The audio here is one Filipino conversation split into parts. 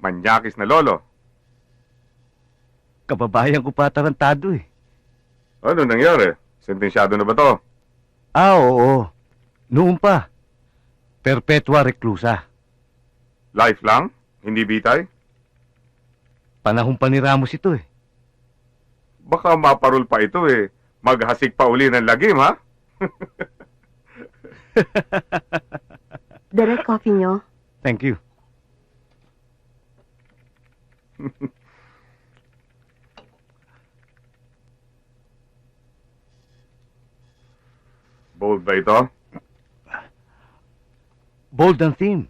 Manyakis na lolo. Kababayan ko pa tarantado eh. Ano nangyari? Sentensyado na ba to? Oo. Noon pa. Perpetua reclusa. Life lang? Hindi bitay? Panahon pa ni Ramos ito eh. Baka maparol pa ito eh. Maghasik pa uli ng lagim, ha? Direct coffee nyo. Thank you. Bold ba ito? Bold ang theme.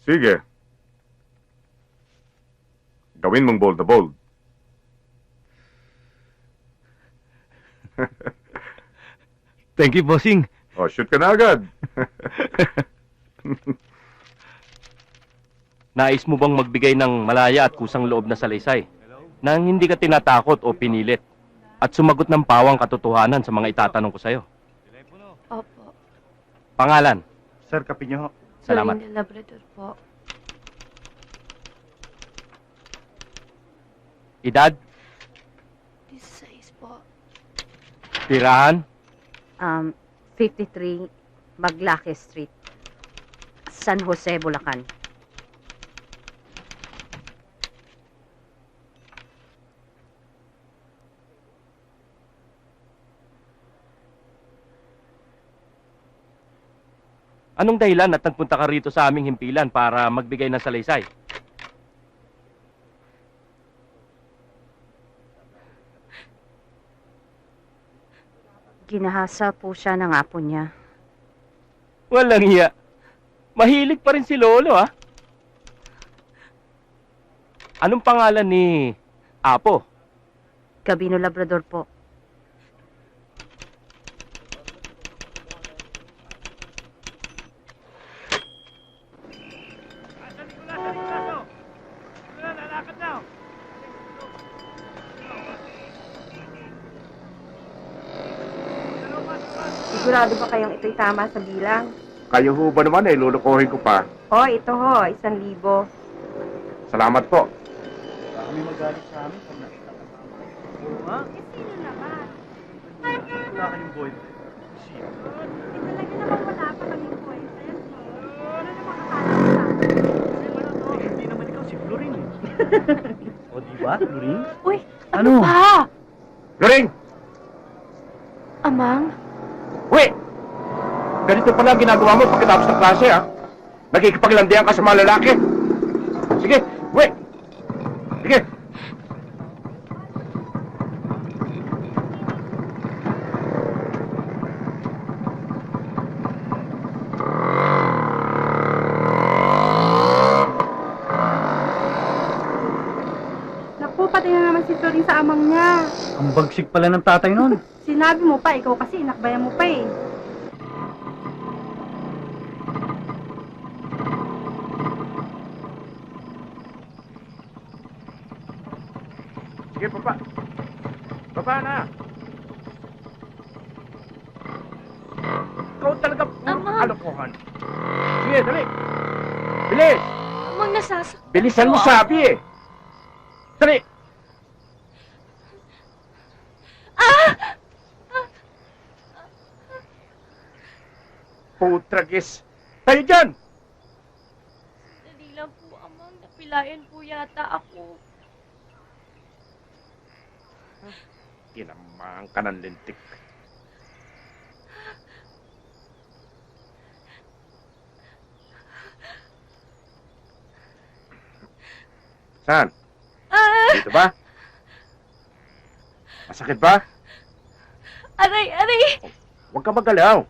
Sige. Gawin mong bold na bold. Thank you, bossing. O, shoot ka na agad. Nais mo bang magbigay ng malaya at kusang loob na salaysay nang hindi ka tinatakot o pinilit at sumagot ng pawang katotohanan sa mga itatanong ko sa'yo? Opo. Pangalan? Sir Capinyo. Salamat. Florinda Labrador po. Edad? 16 po. Tirahan? 53 Maglake Street, San Jose, Bulacan. Anong dahilan at nagpunta ka rito sa aming himpilan para magbigay ng salaysay? Ginahasa po siya ng apo niya. Walang hiya. Mahilig pa rin si Lolo, ha? Anong pangalan ni Apo? Gabino Labrador po. Sigurado ba kayong ito'y tama sa bilang? Kayo ho ba naman eh, lulukohin ko pa. Oh, ito ho, 1,000. Salamat po. Kami magalit sa amin pag nakita ka sa amin. Oo nga. Sino naman? Wala kayong boyfriend. Sino? Talaga naman wala pa kaming boyfriend. Ano naman akala mo Hindi naman ikaw si Florin eh. O diba, Florin? Uy, Ano? ba? Loring! Amang? Uy! Ganito pala ang ginagawa mo pagkatapos ng klase, ha? Nagkikipaglandian ka sa mga lalaki. Sige, uwi! Sige! Naku, pati na naman si Florin sa amang niya. Ang bagsik pala ng tatay nun. Sinabi mo pa, ikaw kasi inakbayan mo pa eh. Sige, papa. Papa na! Ikaw talaga Ama! kalokohan. Sige, dali! Bilis! Amang nasasaktan. Bilisan mo sabi eh! Dali! Putragis! Tayo dyan! Dali lang po, Amang. Napilayan po yata ako. Tinamaan ka ng lintik. Saan? Dito ba? Masakit ba? Aray, aray! Huwag ka magalaw.